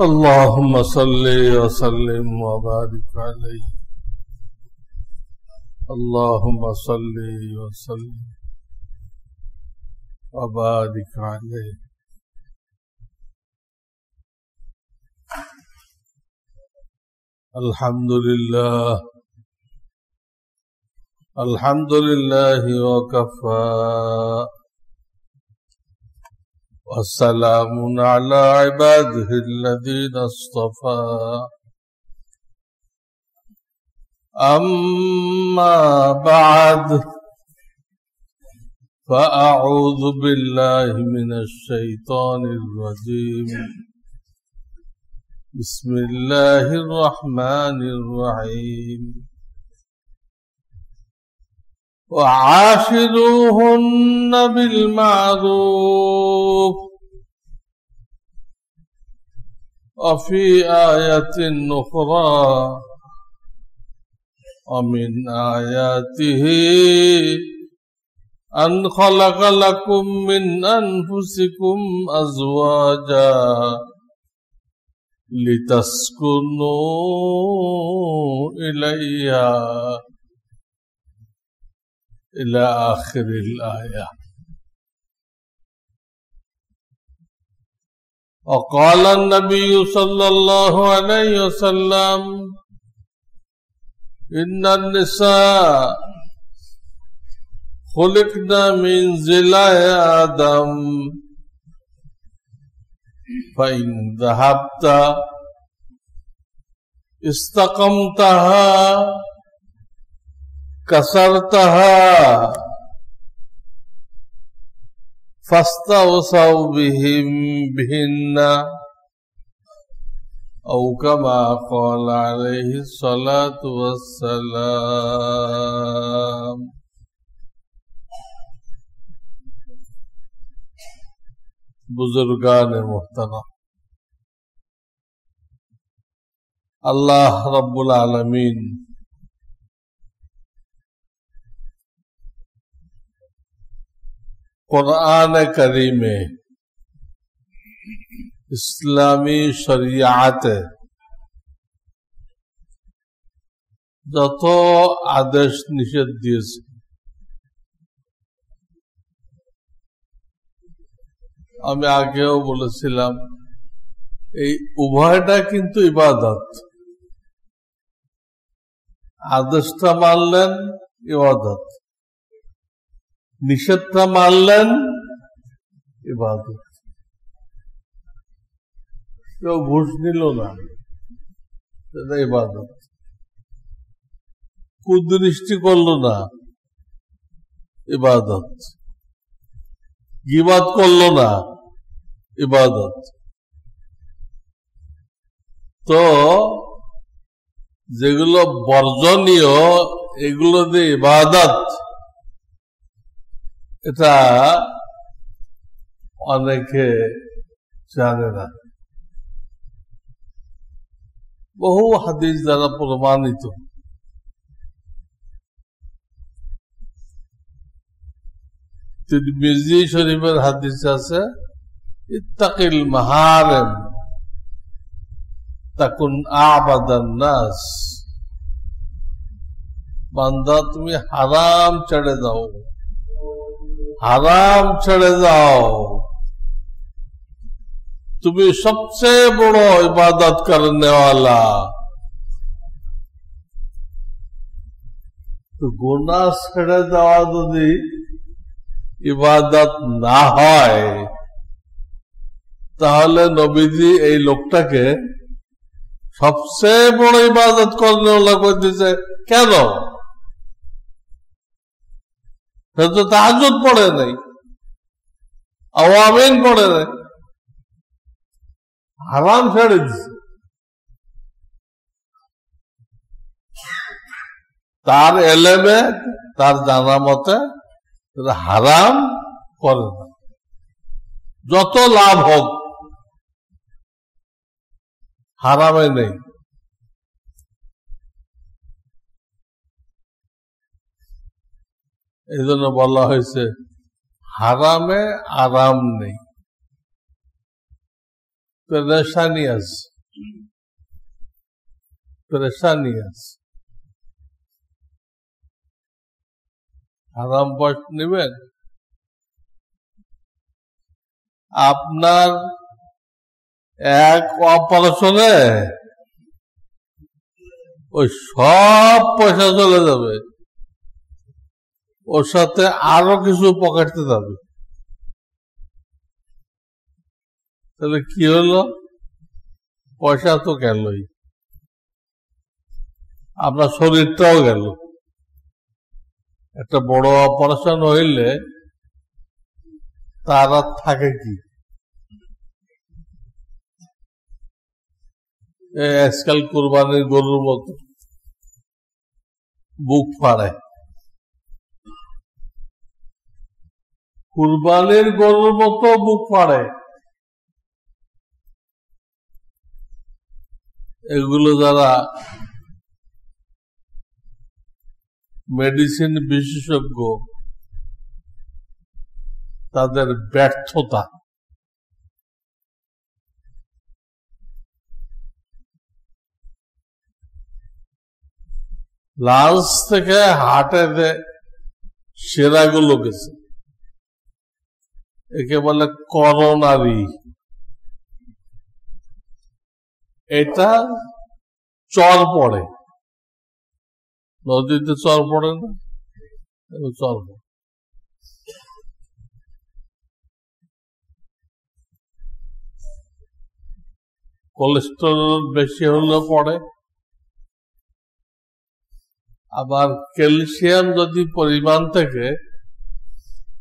اللهم صل وسلم وبارك عليه اللهم صل وسلم وبارك عليه الحمد لله وكفى والسلام على عباده الذين اصطفى أما بعد فأعوذ بالله من الشيطان الرجيم بسم الله الرحمن الرحيم وعاشروهن بالمعروف وفي آية أخرى ومن آياته أن خلق لكم من أنفسكم أزواجا لتسكنوا إليها إلى آخر الآية. وقال النبي صلى الله عليه وسلم إن النساء خلقنا من ضلع آدم فإن ذهبت استقمتها كسرتها فاستوصوا بهن أو كما قال عليه الصلاة والسلام. बुजुर्गान मुहतरम, अल्लाह रब्बुल आलमीन कुरान करीम इस्लामी शरियात যত আদেশ নিষেধ দিয়েছে আমি আগেও বলেছিলাম এই উভয়টা কিন্তু ইবাদত। আদেশটা মানলেন ইবাদত, নিষেধটা মানলেন ইবাদত। কেউ ঘুষ নিল না, সেটা ইবাদত। কুদৃষ্টি করলো না, ইবাদত। গীবত করলো না, ইবাদত। তো যেগুলো বর্জনীয় এগুলো যে ইবাদত, এটা অনেকে জানে না। বহু হাদিস দ্বারা প্রমাণিত। তিরমিজি শরীফের হাদিস আছে, ইত্তাকিল মাহারিম তাকুন আবাদান নাস। বান্দা তুমি হারাম ছেড়ে দাও, হারাম ছেড়ে দাও, তুমি সবচেয়ে বড় ইবাদত করনে वाला। তো গুনাহ ছেড়ে দেওয়া যদি ইবাদত না হয়, তাহলে নবীজি এই লোকটাকে সবচেয়ে বড় ইবাদত করনে वाला করে দিয়েছে। কেন? সে তো তাহাজ্জুদ পড়ে নাই, আওয়ামিন পড়ে নাই, হারাম ছেড়ে দিছে। তার এলেমে, তার জানা মতে হারাম করে না, যত লাভ হোক হারামে নেই। এই জন্য বলা হয়েছে হারামে আরাম নেই। পেরেশানি আছে, হারাম পয়সা নেবেন, আপনার এক অপারেশনে ওই সব পয়সা চলে যাবে, ওর সাথে আরো কিছু পকেটে যাবে। তাহলে কি হলো? পয়সা তো গেলই, আপনার শরীরটাও গেল। একটা বড় অপারেশন হইলে তার আর থাকে কি? আজকাল কুরবানির গরুর মতো বুক ফাড়ে, কুরবানির গরুর মতো বুক ফাড়ে। এগুলো যারা মেডিসিন বিশেষজ্ঞ, তাদের ব্যর্থতা। লাঞ্চ থেকে হার্টে সেরাগুলো গেছে, একে বলে করোনারি। এটা চর পড়ে, নদীতে চর পড়ে না, চর পড়ে। কোলেস্টেরল বেশি হলে পড়ে। আবার ক্যালসিয়াম যদি পরিমাণ থেকে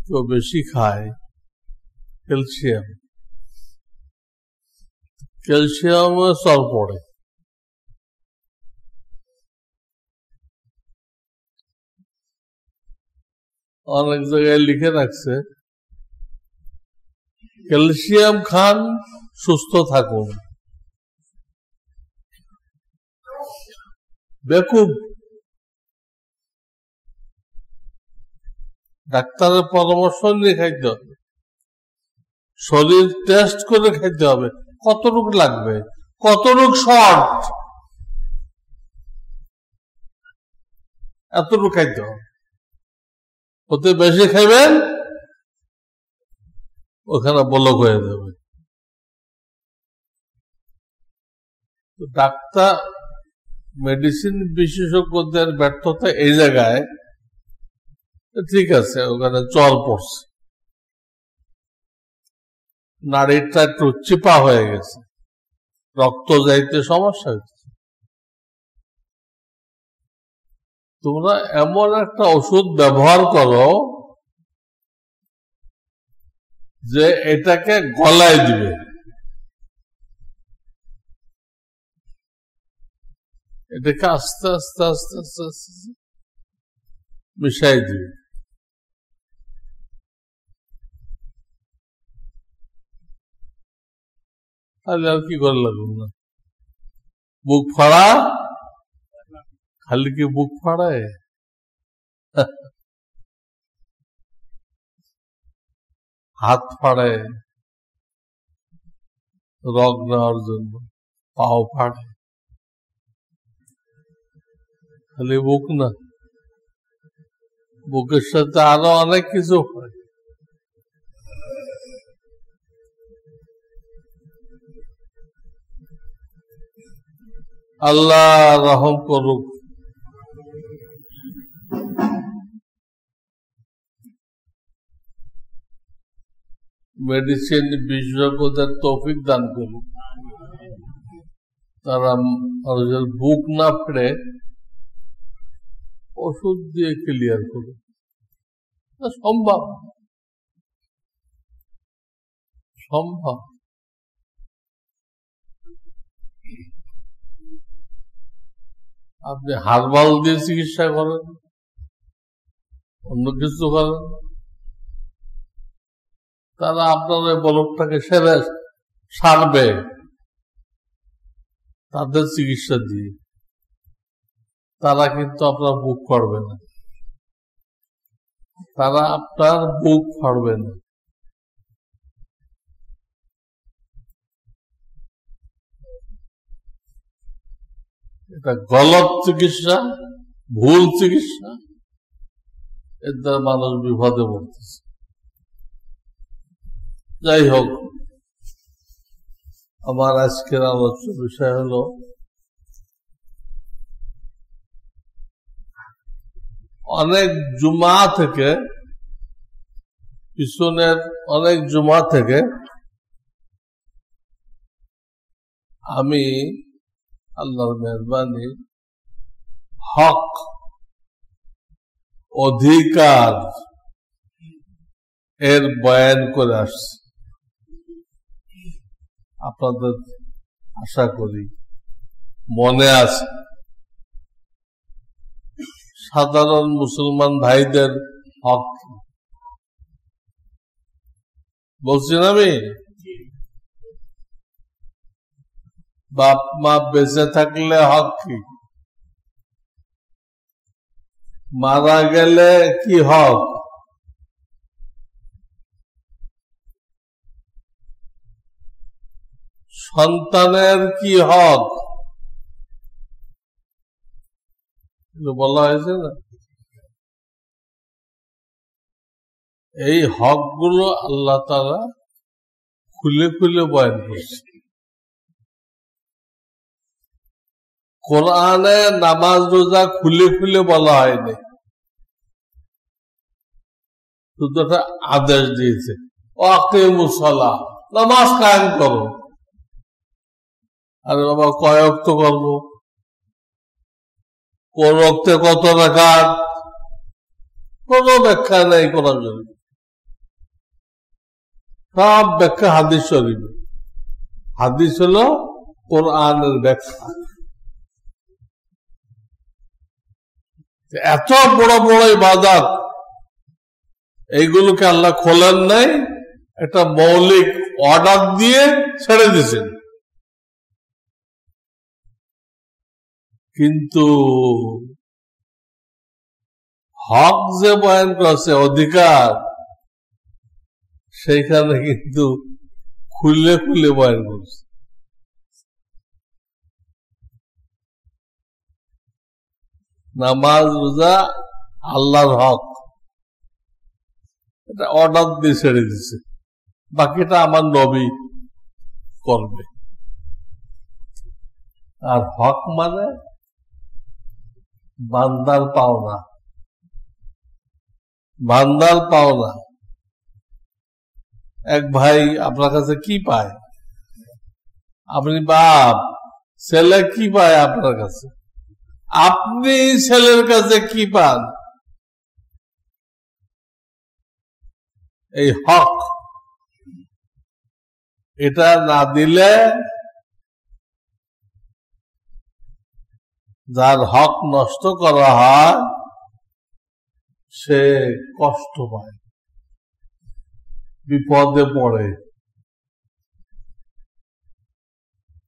কেউ বেশি খায়, ক্যালসিয়াম চর পড়ে। অনেক জায়গায় লিখে রাখছে ক্যালসিয়াম খান, সুস্থ থাকুন। বেকুব, ডাক্তারের পরামর্শ নিয়ে খাইতে হবে, শরীর টেস্ট করে খাইতে হবে, কতটুকু লাগবে, কতটুকু শর্ট, এতটুকু খাইতে হবে। ওতে বেশি খাইবেন, ওখানে বলক হয়ে যাবে। ডাক্তার, মেডিসিন বিশেষজ্ঞদের ব্যর্থতা এই জায়গায়, ঠিক আছে ওখানে চর পড়ছে, নাড়িটা একটু চিপা হয়ে গেছে, রক্ত যাইতে সমস্যা হচ্ছে। তোমরা এমন একটা ওষুধ ব্যবহার করো যে এটাকে গলায় দিবে, এটাকে আস্তে আস্তে আস্তে আস্তে আস্তে মিশাই দিবে। তাহলে আর কি করে লাগুন না? বুক ফাড়া, খালি কি বুক ফাড়ায়? হাত ফাড়ে রগ নেওয়ার জন্য, পাও ফাড়ে, খালি বুক না, বুকের সাথে আরো অনেক কিছু হয়। আল্লাহ রহম করুক। মেডিসিন বিশেষজ্ঞদের তৌফিক দান করুক, তারা মানুষের বুক না ফেড়ে ওষুধ দিয়ে ক্লিয়ার করুক। সম্ভব, সম্ভব। আপনি হারবাল দিয়ে চিকিৎসা করেন, অন্য কিছু করেন, তারা আপনার ওই বলকটাকে সারবে তাদের চিকিৎসা দিয়ে। তারা কিন্তু আপনার বুক ফাড়বে না, তারা আপনার বুক ফাড়বে না। এটা গলত চিকিৎসা, ভুল চিকিৎসা, এর দ্বারা মানুষ বিপদে পড়তেছে। যাই হোক, আমার আজকের আলোচ্য বিষয় হলো অনেক জুমা থেকে, পিছনের অনেক জুমা থেকে আমি আল্লাহর মেহরবানি হক, অধিকার এর বয়ান করে আসছি। আপনাদের আশা করি মনে আছে। সাধারণ মুসলমান ভাইদের হক বলছি না আমি। বাপ মা বেঁচে থাকলে হক কি, মারা গেলে কি হক, সন্তানের কি হক, বলা হয়েছে না। এই হক গুলো আল্লাহ তাআলা খুলে খুলে বয়ান করছে। কোরআনে নামাজ রোজা খুলে খুলে বলা হয়নি, শুধু একটা আদেশ দিয়েছে, ওয়াকিমুস সালাহ, নামাজ কায়েম করো। আরে বাবা, কয় ওয়াক্ত করবো, কোন ওয়াক্তে কত রাকাত, কোন ব্যাখ্যা নেই কোরআন শরীফে। সব ব্যাখ্যা হাদিস শরীফে। হাদিস হলো কোরআনের ব্যাখ্যা। এত বড় বড় ইবাদত, এইগুলোকে আল্লাহ খোলেন নাই, একটা মৌলিক অর্ডার দিয়ে ছেড়ে দিয়েছেন। কিন্তু হক যে বয়ান করছে, অধিকার, সেইখানে কিন্তু খুলে খুলে বয়ান করছে। নামাজ রোজা আল্লাহর হক, এটা অর্ডার দিয়ে ছেড়ে দিছে, বাকিটা আমার নবী করবে। আর হক মানে বান্দার পাওনা, বান্দার পাওনা। এক ভাই আপনার কাছে কি পায়, আপনি বাপ, ছেলে কি পায় আপনার কাছে, আপনি ছেলের কাছে কি পান? এই হক, এটা না দিলে যার হক নষ্ট করা হয় সে কষ্ট পায়, বিপদে পড়ে।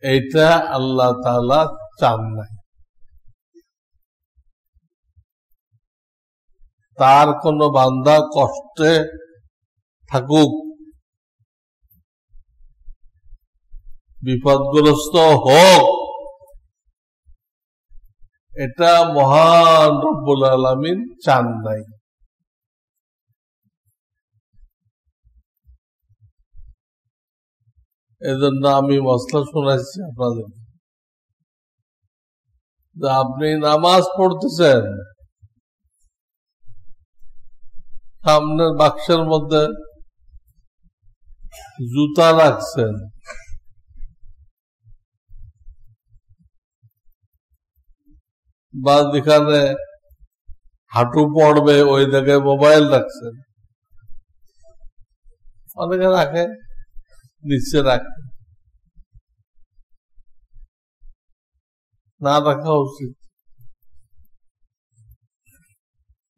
এইটা আল্লাহ তাআলা চান নাই। তার কোন বান্দা কষ্টে থাকুক, বিপদগ্রস্ত হোক, এটা মহান রব্বুল আলামিন চান নাই। এজন্য আমি মসলা শোনাচ্ছি আপনাদের। আপনি নামাজ পড়তেছেন, সামনের বাক্সের মধ্যে জুতা রাখছেন, বা যেখানে হাঁটু পড়বে ওই জায়গায় মোবাইল রাখছেন, অনেকে রাখে, নিচে রাখে, না রাখা উচিত।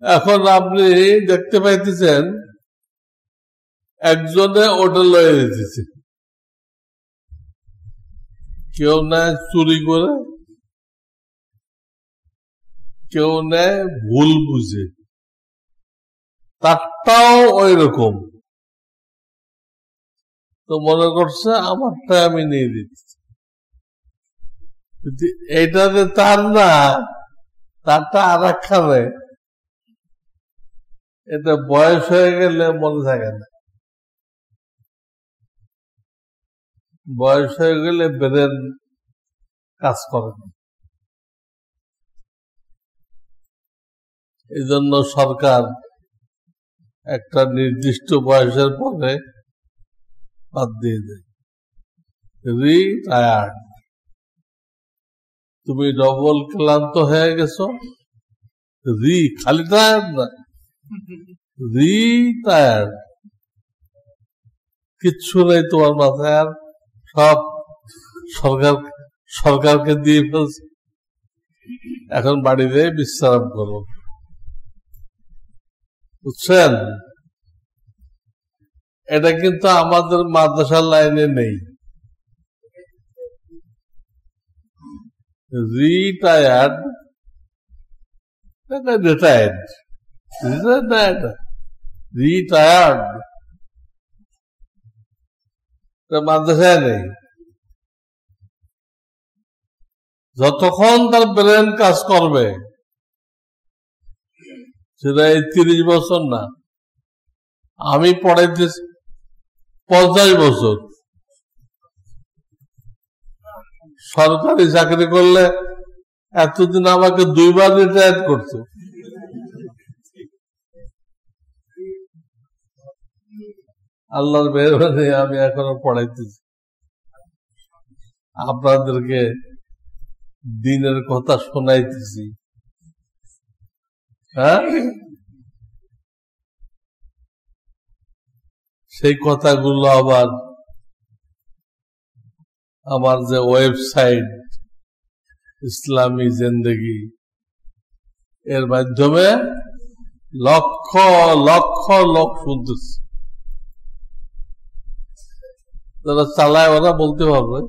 এখন আপনি দেখতে পাইতেছেন একজনে ওটা লয়ে দিতেছে, কেউ নেয় চুরি করে, কেউ নেয় ভুল বুঝে, তারটাও ওই রকম। তো মনে করছে আমারটা আমি নিয়ে দিচ্ছি। এইটাতে তার না, তারটা আর একখানে। এটা বয়স হয়ে গেলে মনে থাকে না, বয়স হয়ে গেলে ব্রেন কাজ করে না। এই জন্য সরকার একটা নির্দিষ্ট বয়সের পরে বাদ দিয়ে দেয়, রিটায়ার্ড। তুমি ডবল ক্লান্ত হয়ে গেছো, খালি টায়ার্ড না, রিটায়ার্ড। কিচ্ছু নেই তোমার মাথায়, আর সব সরকারকে দিয়ে ফেলছে, এখন বাড়িতে বিশ্রাম করো। বুঝছেন? এটা কিন্তু আমাদের মাদ্রাসার লাইনে নেই। রিটায়ার্ড, রিটায়ার্ড, রিটায়ার্ড মাদ্রাসায় নেই। যতক্ষণ তার ব্রেন কাজ করবে, সেটা এই 30 বছর না, আমি পড়াইতেছি 50 বছর। সরকারি চাকরি করলে এতদিন আমাকে 2 বার রিটায়ার করছে। আল্লাহর মেহেরবানি আমি এখনো পড়াইতেছি, আপনাদেরকে দিনের কথা শোনাইতেছি। হ্যাঁ, সেই কথাগুলো আবার আমার যে ওয়েবসাইট ইসলামী জিন্দেগি, এর মাধ্যমে লক্ষ লক্ষ লোক শুনতেছে। যারা চালায় ওরা বলতে পারবে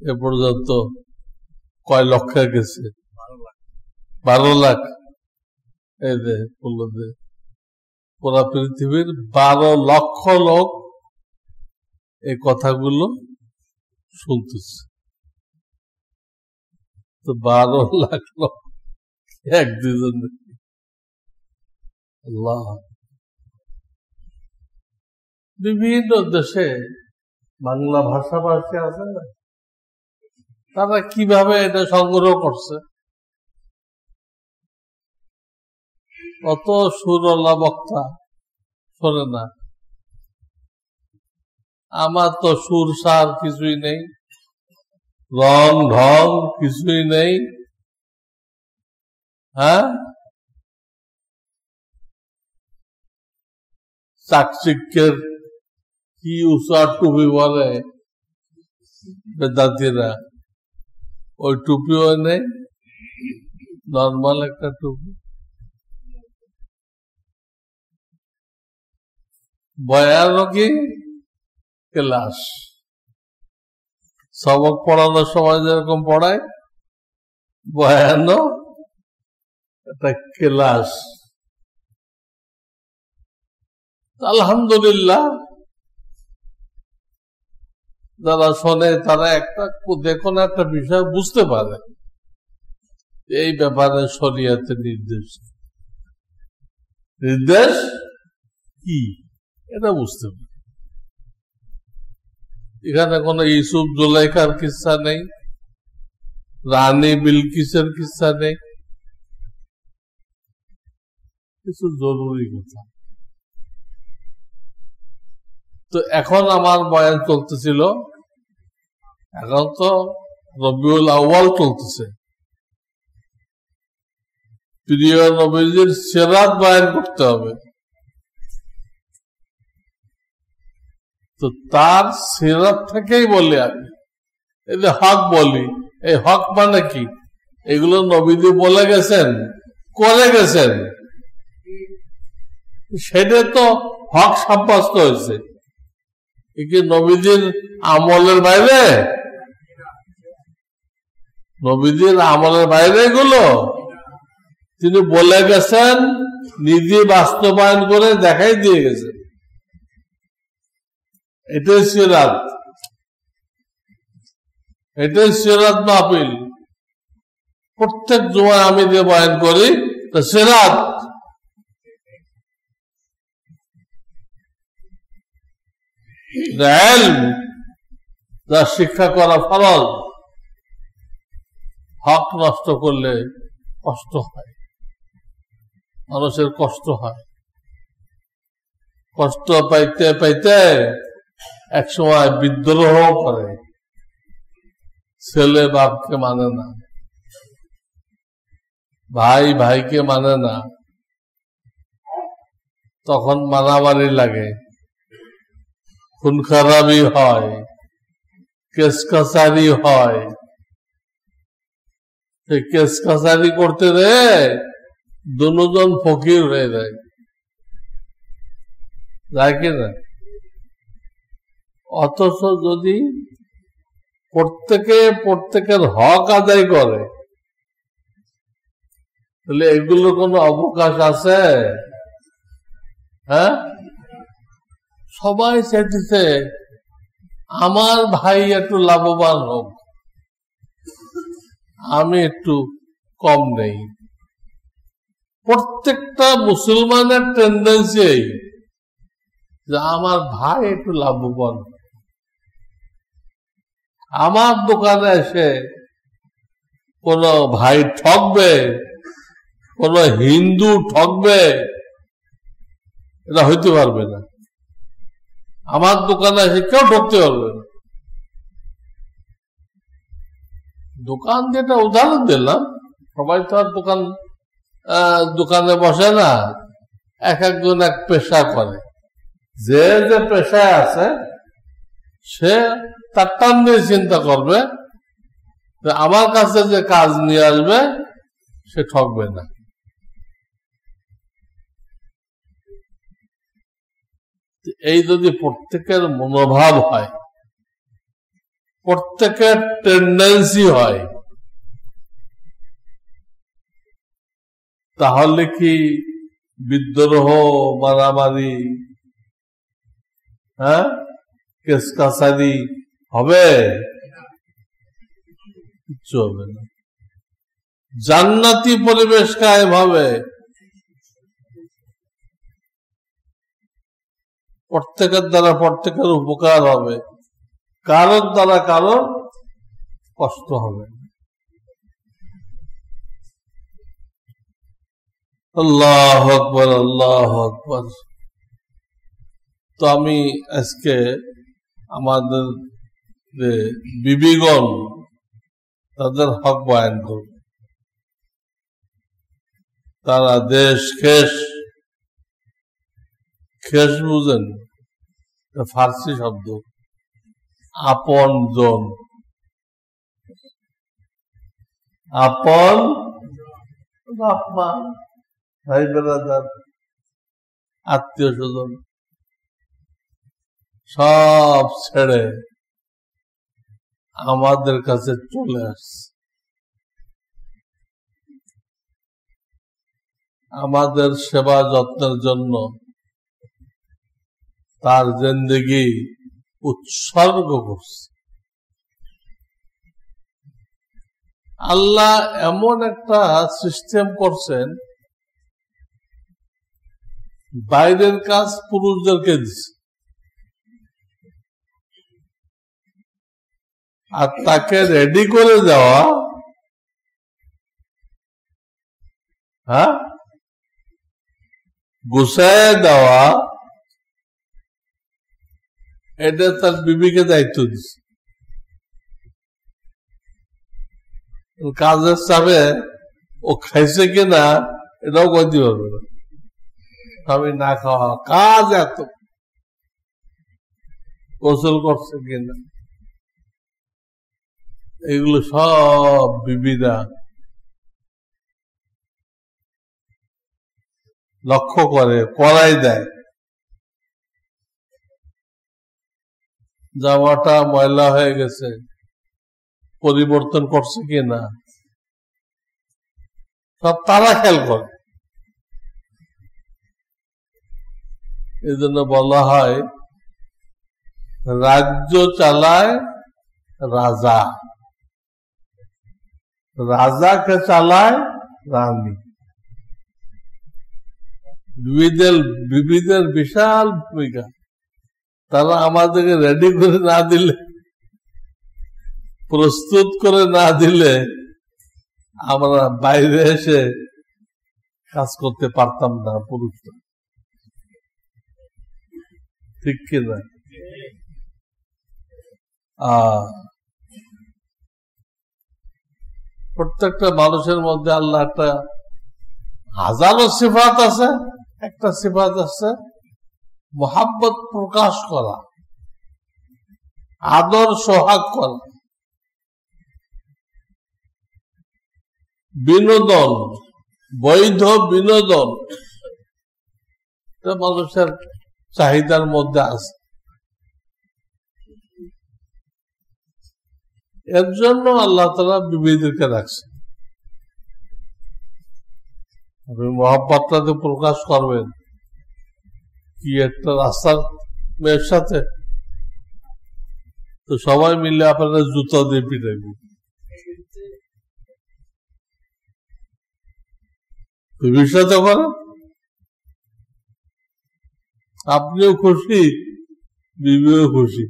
এ পর্যন্ত কয় লক্ষে গেছে। 12 লাখ। এই যে বললো যে পুরা পৃথিবীর 12 লক্ষ লোক এই কথাগুলো শুনতেছে। তো 12 লাখ লোক এক দুজন, আল্লাহ। বিভিন্ন দেশে বাংলা ভাষাভাষী আছে না, তারা কিভাবে এটা সংগ্রহ করছে। অত সুরলা বক্তা শোনে না। আমার তো সুর সার কিছুই নেই, রং ঢং কিছুই নেই। হ্যাঁ, চাকচিক্যের কি উষা টুপি বলে বেদান্তীরা, ওই টুপিও নেই, নর্মাল একটা টুপি। বয়ানও কি ক্লাস, সবক পড়ানোর সময় যেরকম পড়ায়, বয়ানও একটা ক্লাস। আলহামদুলিল্লাহ, যারা শোনে তারা একটা দেখুন একটা বিষয় বুঝতে পারে, এই ব্যাপারে শরীয়তের নির্দেশ কি এটা বুঝতে পারে। এখানে কোন ইউসুফ জুলাইখার কিস্সা নেই, রানী বিলকিসের কিস্সা নেই, কিছু জরুরি কথা। তো এখন আমার বয়ান চলতেছিল, এখন তো রবিউল আউয়াল চলতেছে, প্রিয় নবীজির সিরাত বয়ান করতে হবে। তো তার সিরাত থেকেই বলি আমি, এই যে হক বলি, এই হক মানে কি? এগুলো নবীজি বলে গেছেন, করে গেছেন, সেটা তো হক সাব্যস্ত হয়েছে। কি নবীজির আমলের বাইরে? নবীজির আমলের বাইরে এগুলো তিনি বলে গেছেন, নিজে বাস্তবায়ন করে দেখাই দিয়ে গেছেন। এটাই সিরাত, এটাই সিরাত মাহফিল। প্রত্যেক জুমায় আমি যে বয়ান করি তা সিরাত। যা শিক্ষা করা ফরজ। হক নষ্ট করলে কষ্ট হয়, মানুষের কষ্ট হয়। কষ্ট পাইতে পাইতে একসময় বিদ্রোহ করে, ছেলে বাপকে মানে না, ভাই ভাইকে মানে না, তখন মারামারি লাগে, খুন খারাপি হয়, কেস কাছারি হয়। কেস কাছারি করতে রে দুজন ফকির হয়ে যায়, যায় কিনা? অথচ যদি প্রত্যেকের হক আদায় করে তাহলে এগুলোর কোনো অবকাশ আছে? হ্যাঁ, সবাই চাইতেছে আমার ভাই একটু লাভবান হোক, আমি একটু কম নেই। প্রত্যেকটা মুসলমানের টেন্ডেন্সি যে আমার ভাই একটু লাভবান। আমার দোকানে এসে কোন ভাই ঠকবে, কোন হিন্দু ঠকবে, এটা হইতে পারবে না। আমার দোকানে এসে কেউ ঠকতে পারবে না। দোকান যেটা উদাহরণ দিলাম, সবাই তো আর দোকানে বসে না, এক একজন এক পেশা করে। যে যে পেশায় আছে সে তারটা নিয়ে চিন্তা করবে, আমার কাছে যে কাজ নিয়ে আসবে সে ঠকবে না। এই যদি প্রত্যেকের মনোভাব হয়, প্রত্যেকের টেন্ডেন্সি হয়, তাহলে কি বিদ্রোহ, মারামারি, হ্যাঁ, কেস কাছারি হবে? কিচ্ছু হবে না। জান্নাতি পরিবেশ কায়েম হবে। প্রত্যেকের দ্বারা প্রত্যেকের উপকার হবে, কারোর দ্বারা কারোর কষ্ট হবে। আল্লাহু আকবার, আল্লাহু আকবার। তো আমি আজকে আমাদের যে বিবিগণ তাদের হক বয়ান করব। তারা দেশ খেস বুঝেন, ফার্সি শব্দ, আপন জন, আপন বাপ মা, ভাই বেড়াদার, আত্মীয় স্বজন সব ছেড়ে আমাদের কাছে চলে আসছে। আমাদের সেবা যত্নের জন্য তার জিন্দেগি উৎসর্গ করছে। আল্লাহ এমন একটা সিস্টেম করছেন, বাইরের কাজ পুরুষদেরকে দিচ্ছে, আর তাকে রেডি করে দেওয়া, হ্যাঁ, গুছায় দেওয়া, এটা তার বিবিকে দায়িত্ব দিচ্ছে। কাজের চাপে ও খাইছে কিনা এটাও কইতে পারবে না, আমি না খাওয়া কাজ এত, গোসল করছে কিনা, এগুলো সব বিবিরা লক্ষ্য করে, করাই দেয়। জামাটা ময়লা হয়ে গেছে, পরিবর্তন করছে কিনা, সব তারা খেয়াল করে। এই জন্য বলা হয় রাজ্য চালায় রাজা, রাজাকে চালায় রানী। বিবিদের বিশাল ভূমিকা। তারা আমাদেরকে রেডি করে না দিলে, প্রস্তুত করে না দিলে আমরা বাইরে এসে কাজ করতে পারতাম না পুরুষরা। ঠিক কিনা? প্রত্যেকটা মানুষের মধ্যে আল্লাহ একটা হাজারো সিফাত আছে, একটা সিফাত আছে মোহাব্বত প্রকাশ করা, আদর সোহাগ করা, বিনোদন, বৈধ বিনোদন মানুষের চাহিদার মধ্যে আছে। এর জন্য আল্লাহ তাআলা বিবিদেরকে রাখছে। আপনি মহাব্বতটাকে প্রকাশ করবেন কি একটা রাস্তার মেয়ের সাথে, তো সবাই মিলে আপনারা জুতা দিয়ে পিটাইবে। বিবির সাথে করেন, আপনিও খুশি, বিবিও খুশি,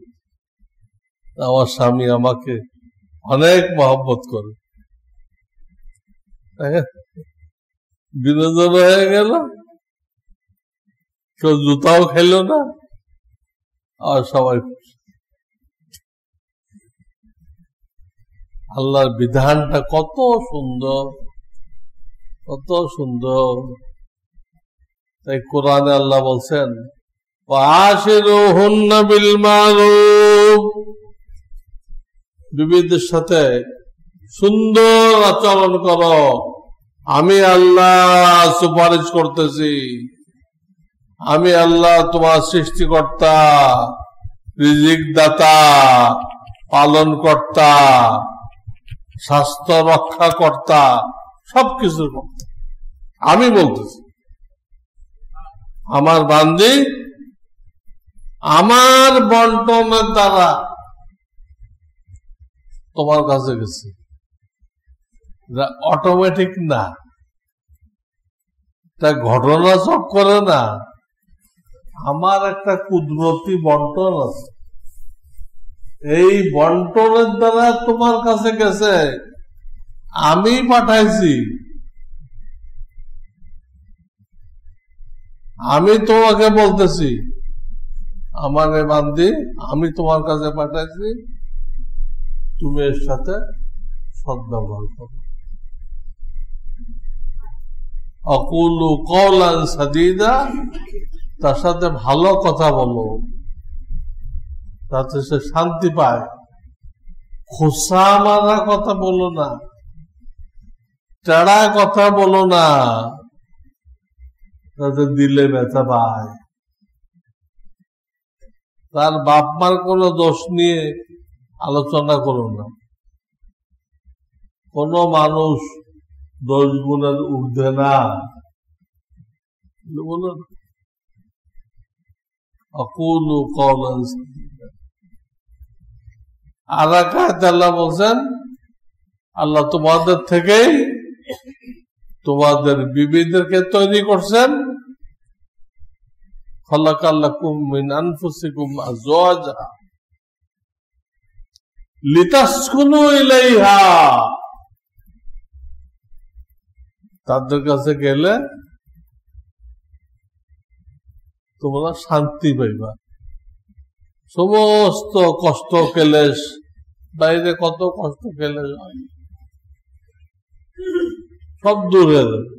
আমার স্বামী আমাকে অনেক মহব্বত করে, বিনোদন হয়ে গেল, কেউ জুতাও খেল না, আর সবাই খুশি। আল্লাহর বিধানটা কত সুন্দর, কত সুন্দর। তাই কোরআনে আল্লাহ বলছেন ওয়াশিরুহুন্না বিল মারুফ, বিবিদের সাথে সুন্দর আচরণ করো, আমি আল্লাহ সুপারিশ করতেছি, আমি আল্লাহ তোমার সৃষ্টিকর্তা, রিজিক দাতা, পালন কর্তা, স্বাস্থ্য রক্ষা কর্তা, সবকিছু আমি বলতেছি। আমার বান্দি আমার বন্টনের দ্বারা তোমার কাছে গেছে, অটোমেটিক না, তা ঘটনা চক করে না, আমার একটা কুদরতি বন্টন আছে, এই বন্টনের দ্বারা তোমার কাছে গেছে, আমি পাঠাইছি, আমি তোমাকে বলতেছি আমার বান্দি আমি তোমার কাছে পাঠাইছি, তুমি এর সাথে সদ্ব্যবহার করো। আকুলু কওলান সাদীদা, তার সাথে ভালো কথা বলো, তাতে সে শান্তি পায়। খোসা মারা কথা বলো না, টেড়া কথা বলো না, তাতে দিলে ব্যথা পায়। তার বাপ মার কোনো দোষ নিয়ে আলোচনা করো না। কোন মানুষ দোষ গুণের ঊর্ধ্বে না, বলুন আকুলু কওলান সাদীদা। আর এক আয়াতে আল্লাহ বলছেন, আল্লাহ তোমাদের থেকেই তোমাদের বিবিদেরকে তৈরি করছেন, খালাকাল্লাকুম মিন আনফুসিকুম আজওয়াজা লিতাসকুনু ইলাইহা, তাদের কাছে গেলে তোমরা শান্তি পাইবা। সমস্ত কষ্ট কেলেশ, বাইরে কত কষ্ট কেলেশ সব দূর হয়ে যাবে।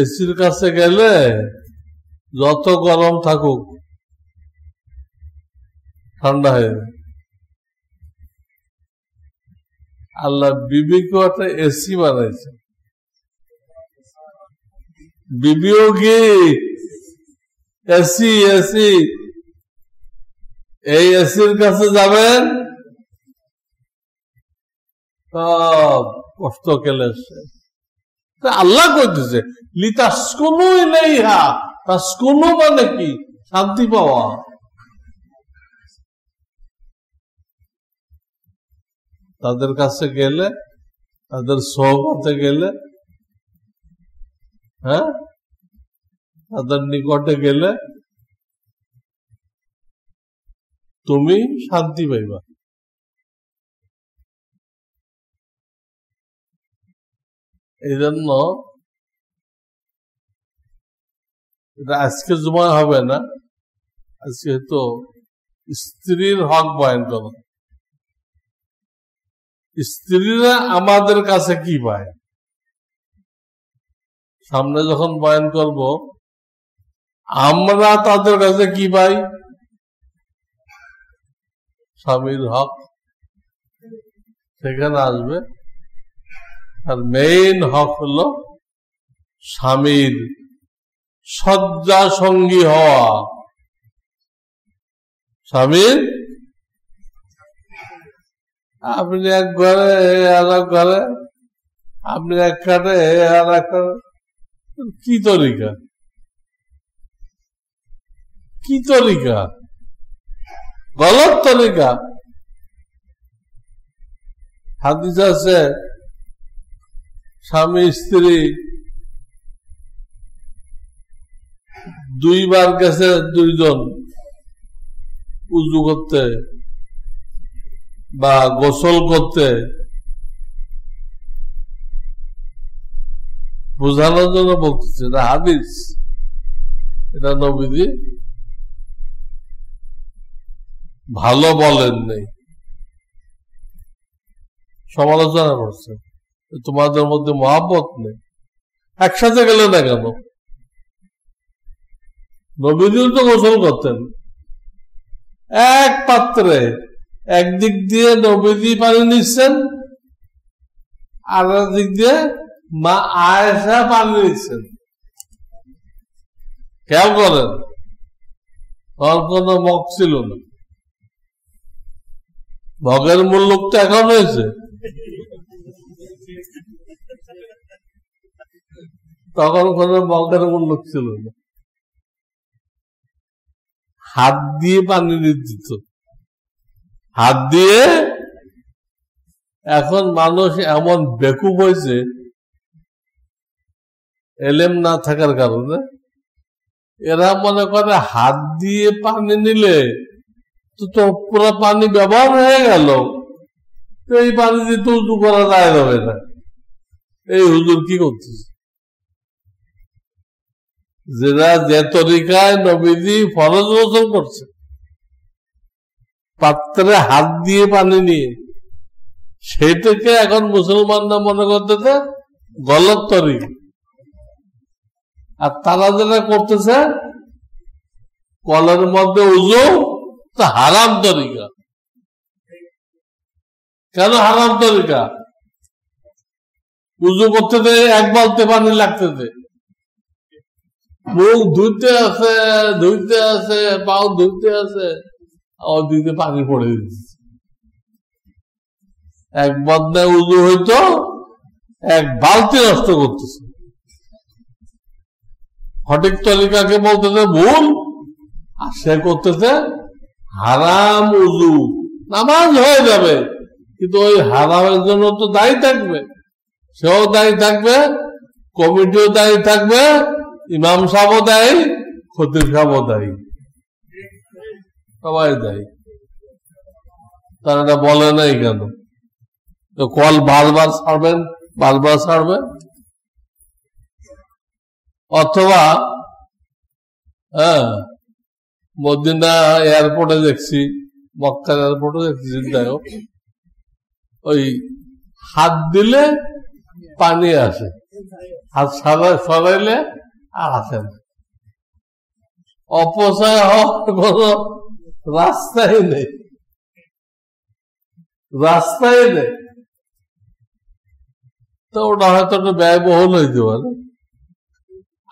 এসির কাছে গেলে যত গরম থাকুক ঠান্ডা হয়ে যাবে। আল্লাহ বিবিকেও একটা এসি বানাইছে, বিবিও কি এসি, এসি। এই এসির কাছে যাবেন সব কষ্ট কেলেশ। আল্লাহ কইতেছে লিতাসকুনু ইলাইহা, তাসকুনু মানে কি? শান্তি পাওয়া। তাদের কাছে গেলে, তাদের সোহবতে গেলে, হ্যাঁ, তাদের নিকটে গেলে তুমি শান্তি পাইবা। এই জন্য এটা আজকে জমা হবে না, আজকে তো স্ত্রীর হক বয়ান করো। স্ত্রীরা আমাদের কাছে কি পায় সামনে যখন বয়ান করব, আমরা তাদের কাছে কি পাই? স্বামীর হক সেখানে আসবে। আর মেইন হক হলো স্বামীর শয্যা সঙ্গী হওয়া। স্বামীর আপনি এক ঘরে আর এক ঘরে, আপনি এক খাটে আর এক খাটে, কি তরিকা? কি তরিকা? গলত তরিকা। হাদিস আছে স্বামী স্ত্রী দুইবার গেছে দুইজন উযু করতে বা গোসল করতে, বোঝানোর জন্য বলতেছে, এটা হাদিস, এটা নবীজি ভালো বলেন নেই, সমালোচনা করছে। তোমাদের মধ্যে মহব্বত নেই, একসাথে গেলে না কেন? নবীজিও তো গোসল করতেন এক পাত্রে, একদিক দিয়ে নবীজি পানি নিচ্ছেন, আর দিক দিয়ে মা আয়েশা পানি নিচ্ছেন। খেয়াল করেন, তখন কোন মগ ছিল না। মগের মূল্য তো এখন হয়েছে, তখন কোন মগের মূল্য ছিল না। হাত দিয়ে পানি দিত, হাত দিয়ে। এখন মানুষ এমন বেকুব হয়েছে এলেম না থাকার কারণে, এরা মনে করে হাত দিয়ে পানি নিলে তো পুরো পানি ব্যবহার হয়ে গেল, তো এই পানি দিয়ে তো উজু করা যায় যাবে না। এই হুজুর কি করতেছে? যেটা যে তরিকায় নবীজি ফরজ গোসল করছে, পাত্রে হাত দিয়ে পানি নিয়ে, সেটাকে এখন মুসলমানরা মনে করতেছে গলত তরিকা। আর তারা যেটা করতেছে কলের মধ্যে উজু, তো হারাম তরিকা। কেন হারাম তরিকা? উজু করতে এক বালতি পানি লাগতেছে, মুখ ধুইতে আছে, পাও ধুইতে আছে, আর দিতে পানি পড়ে দিচ্ছে। এক বদনায় উজু হইতো, এক বালতি নষ্ট করতেছে। সঠিক তরিকাকে বলতেছে ভুল, আর সে করতেছে হারাম উজু। নামাজ হয়ে যাবে, কিন্তু ওই হারামের জন্য তো দায়ী থাকবে, সেও দায়ী থাকবে, কমিটিও দায়ী থাকবে, ইমাম সাহেবও দায়ী, খতিব সাহেবও দায়ী, সবাই দায়ী। তারা এটা বলে নাই কেন? তো কল বারবার ছাড়বেন, বারবার ছাড়বেন। অথবা মদিনা এয়ারপোর্টে দেখছি, মক্কার এয়ারপোর্টে দেখছি, চিন্তায় ওই হাত দিলে পানি আসে, হাত সরাইলে আর আসে না। অপচয় হওয়ার কোন রাস্তাই নেই, রাস্তাই নেই। তো ওটা হয়তো একটা ব্যয়বহুল হইতে পারে।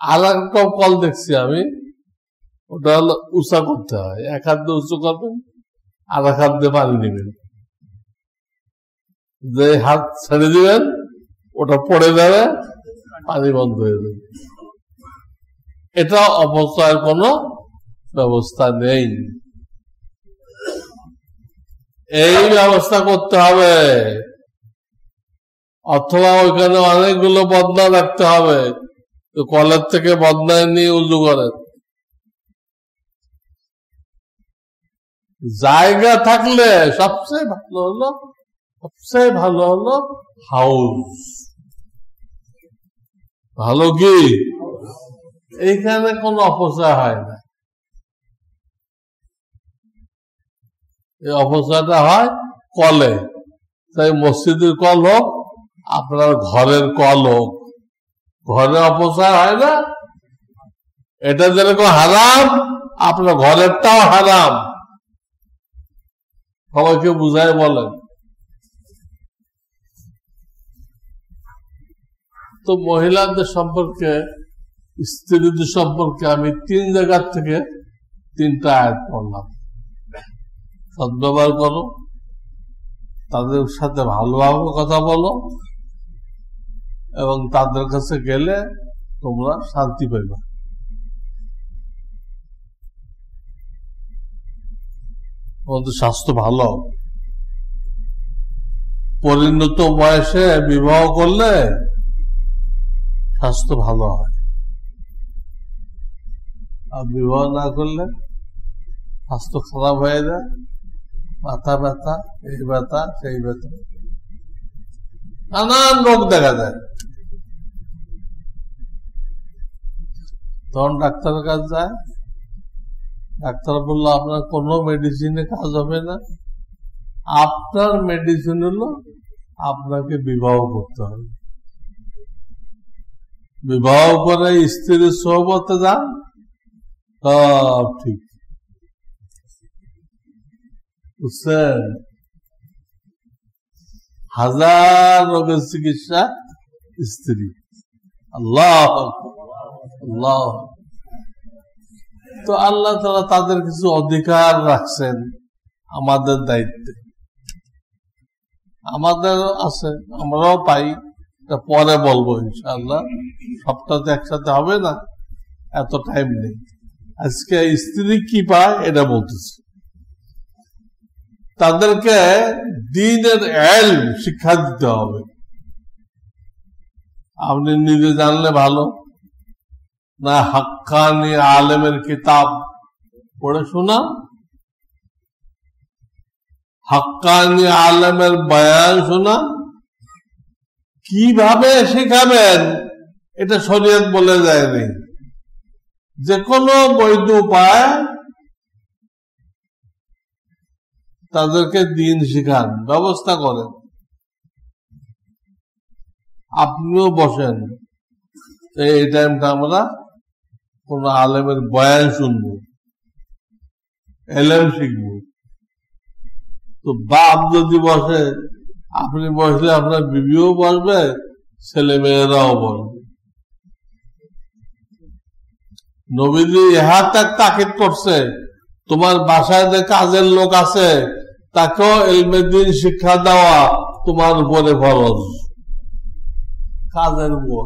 আর একটা কল দেখছি আমি, ওটা হলো উঁচা করতে হয়, এক হাত দিয়ে উঁচু করবেন, আর এক হাত দিয়ে পানি দিবেন। যে হাত ছেড়ে দিবেন ওটা পড়ে যাবে, পানি বন্ধ হয়ে যাবে। এটা অপচয়ের কোনো ব্যবস্থা নেই। এই ব্যবস্থা করতে হবে, অথবা ওইখানে অনেকগুলো বদনা রাখতে হবে, কলের থেকে বদনা নিয়ে উজু করেন। জায়গা থাকলে সবচেয়ে ভালো হলো হাউস। ভালো কি? এইখানে কোনো অপচয় হয় না। এই অপচয়টা হয় কলে, তাই মসজিদের কল হোক, আপনার ঘরের কল হোক, ঘরে অপচয় হয় না। এটা যেরকম হারাম, আপনার ঘরেরটাও হারাম। সবাইকে বুঝায় বলেন। তো মহিলাদের সম্পর্কে, স্ত্রীদের সম্পর্কে আমি 3 জায়গার থেকে 3টা আয়াত পড়লাম। সদ্ব্যবহার করো, তাদের সাথে ভালোভাবে কথা বলো, এবং তাদের কাছে গেলে তোমরা শান্তি পাইবা। তোমাদের স্বাস্থ্য ভালো। পরিণত বয়সে বিবাহ করলে স্বাস্থ্য ভালো হয়, আর বিবাহ না করলে স্বাস্থ্য খারাপ হয়ে যায়। মাথা ব্যথা, এই ব্যথা, সেই ব্যথা, নানান রোগ দেখা যায়। তখন ডাক্তারের কাছে যায়, ডাক্তার বললো আপনার কোনো মেডিসিনে কাজ হবে না, আপনার মেডিসিন হলো আপনাকে বিবাহ করতে হবে। বিবাহ করে স্ত্রীর সোহবতে যান, সব ঠিক। বুঝছেন? হাজার রোগের চিকিৎসা স্ত্রী। আল্লাহ আল্লাহ। তো আল্লাহ তাআলা তাদের কিছু অধিকার রাখছেন আমাদের দায়িত্বে, আমাদের আছে, আমরাও পাই। পরে বলবো ইনশাআল্লাহ, সবটা তো একসাথে হবে না, এত টাইম নেই। আজকে স্ত্রী কি পায় এটা বলতেছি। তাদেরকে দ্বীনের ইলম শিক্ষা দিতে হবে। আপনি নিজে জানলে ভালো না, হাক্কানি আলেমের কিতাব পড়ে শোনা, হাক্কানি আলেমের বয়ান শোনা। কিভাবে শেখাবেন এটা শরীয়ত বলে যায়নি। যে কোনো বৈধ উপায় তাদেরকে দ্বীন শিখান, ব্যবস্থা করেন। আপনিও বসেন, এই টাইমটা আমরা কোন আলেমের বয়ান শুনবো, এলেম শিখবো। তো বাপ যদি বসে, আপনি বসলে আপনার বিবিও বসবে, ছেলে মেয়েরাও বসবে। নবীজি ইহাতে তাকিদ করছে, তোমার বাসায় যে কাজের লোক আছে তাকেও ইলমে দ্বীন শিক্ষা দেওয়া তোমার উপরে ফরজ। কাজের উপর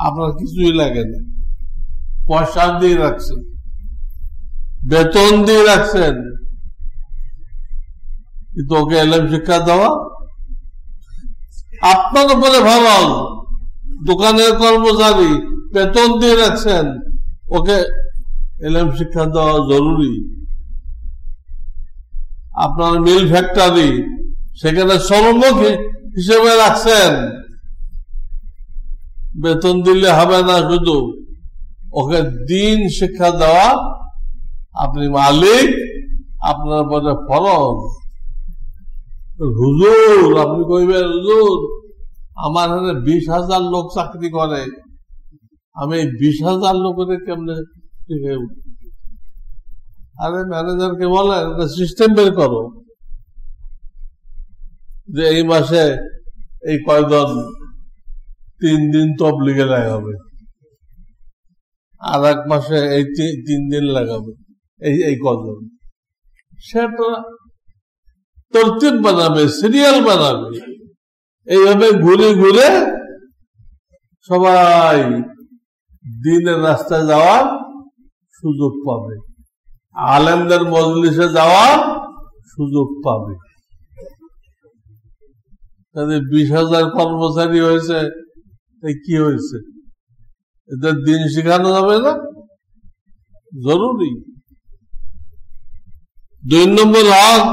আপনার কিছুই লাগে না, পয়সা দিয়ে রাখছেন, বেতন দিয়ে রাখছেন, কিন্তু ওকে ইলম শিক্ষা দেওয়া আপনার উপরে ফরজ। দোকানের কর্মচারী, বেতন দিয়ে রাখছেন, ওকে ইলম শিক্ষা দেওয়া জরুরি। আপনার মিল ফ্যাক্টরি, সেখানে শ্রমিক হিসেবে রাখছেন, বেতন দিলে হবে না, শুধু ওকে দ্বীন শিক্ষা দেওয়া আপনি মালিক, আপনার পরে ফরজ। হুজুর, আপনি কইবেন হুজুর আমার এখানে 20,000 লোক চাকরি করে, আমি 20,000 লোকের কেমনে শিখাইব? আরে ম্যানেজারকে বলেন একটা সিস্টেম বের করো, যে এই মাসে এই কয়জন 3 দিন তবলিগে লাগাবে, আর এক মাসে এই 3 দিন লাগাবে, এই কজন। সেটা তরতিব বানাবে, সিরিয়াল বানাবে। এইভাবে ঘুরে ঘুরে সবাই দ্বীনের রাস্তায় যাওয়ার সুযোগ পাবে, আলেমদের মজলিসে যাওয়ার সুযোগ পাবে। তাদের 20,000 কর্মচারী হয়েছে, কি হয়েছে? এদের দিন শেখানো যাবে না? জরুরি। 2 নম্বর হক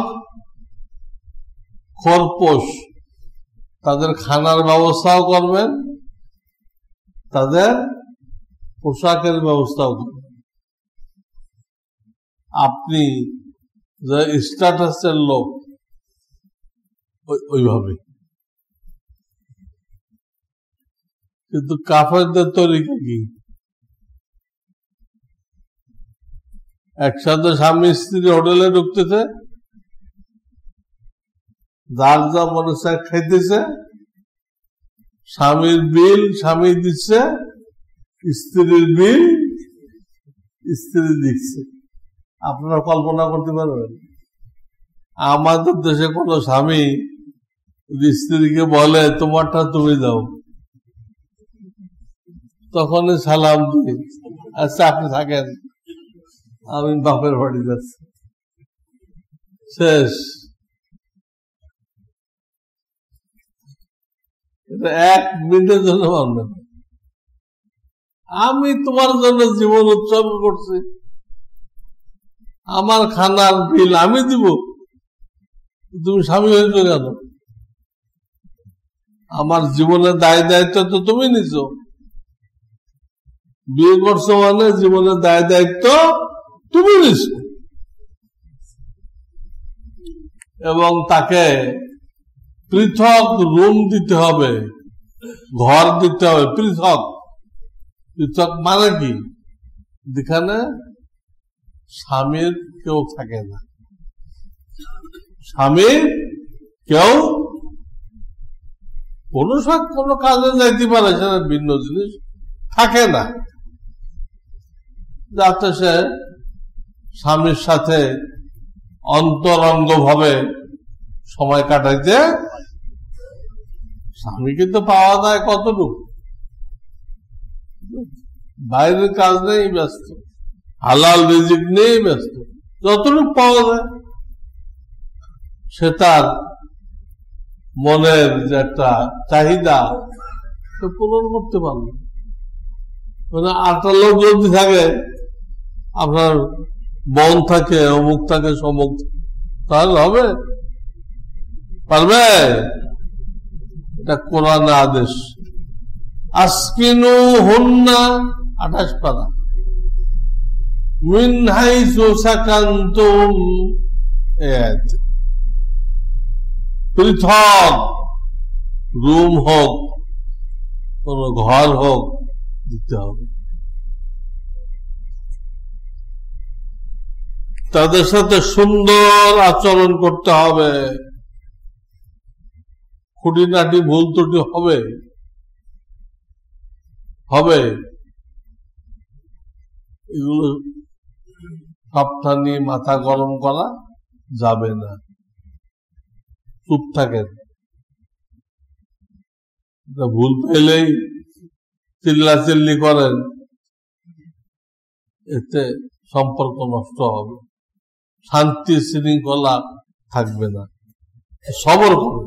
খরপোশ, তাদের খানার ব্যবস্থাও করবেন, তাদের পোশাকের ব্যবস্থাও করবেন। আপনি যে স্ট্যাটাসের লোক ওইভাবে, কিন্তু কাফেরদের তরিকা কি? একসাথে স্বামী স্ত্রী হোটেলে ঢুকতেছে, যার যা মনে চায় খাইতেছে, স্বামীর বিল স্বামী দিচ্ছে, স্ত্রীর বিল স্ত্রী দিচ্ছে। আপনারা কল্পনা করতে পারবেন? আমাদের দেশে কোন স্বামী স্ত্রীকে বলে তোমারটা তুমি দাও, তখনই সালাম দিয়ে আচ্ছা আপনি থাকেন, আমি বাপের বাড়ি যাচ্ছি, শেষ। এটা 1 মিনিটের জন্য মানবেন। আমি তোমার জন্য জীবন উৎসর্গ করছি, আমার খানার বিল আমি দিব, তুমি স্বামী হয়েছো কেন? আমার জীবনের দায় দায়িত্ব তো তুমি নিছো, বিয়ে করছো মানে জীবনের দায় দায়িত্ব তুমি নিছো। এবং তাকে পৃথক রুম দিতে হবে, ঘর দিতে হবে, পৃথক। পৃথক মানে কি? যেখানে স্বামীর কেউ থাকে না, স্বামীর কেউ কোনো কাজে যাইতে পারে, সেটা ভিন্ন জিনিস, থাকে না, যাতে সে স্বামীর সাথে অন্তরঙ্গ ভাবে সময় কাটাইতে। স্বামীকে তো পাওয়া যায় কতটুকু, বাইরের কাজ নেই ব্যস্ত, হালাল রিজিক নেই ব্যস্ত, যতটুকু পাওয়া যায় সে তার মনের যে একটা চাহিদা পূরণ করতে পারবে। মানে 8টা লোক যদি থাকে, আপনার বোন থাকে, অমুক থাকে, সমুক, তাহলে হবে? পারবে? এটা কোরআন আদেশ। আসকিনু হুন্না 28 পারা, মিন হাইসু সাকানতুম, পৃথক রুম হোক, কোন ঘর হোক, দিতে হবে। তাদের সাথে সুন্দর আচরণ করতে হবে, খুঁটিনাটি ভুল ত্রুটি হবে হবে এগুলো সবটা নিয়ে মাথা গরম করা যাবে না। চুপ থাকেন, ভুল পেলেই চিল্লাচিল্লি করেন, এতে সম্পর্ক নষ্ট হবে, শান্তি শৃঙ্খলা থাকবে না। সবর করবে।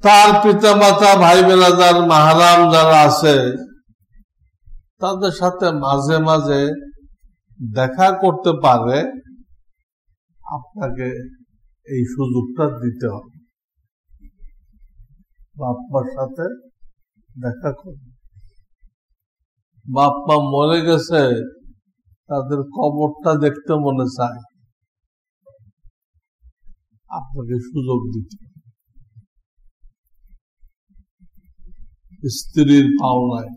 তার পিতা মাতা, ভাই বেরাদার, মাহারাম যারা আছে, তাদের সাথে মাঝে মাঝে দেখা করতে পারে, আপনাকে এই সুযোগটা দিতে হবে। বাপ মার সাথে দেখা করবে। বাপ মা মরে গেছে, তাদের কবরটা দেখতে মনে চায়, আপনাকে সুযোগ দিতে। স্ত্রীর পাওনায়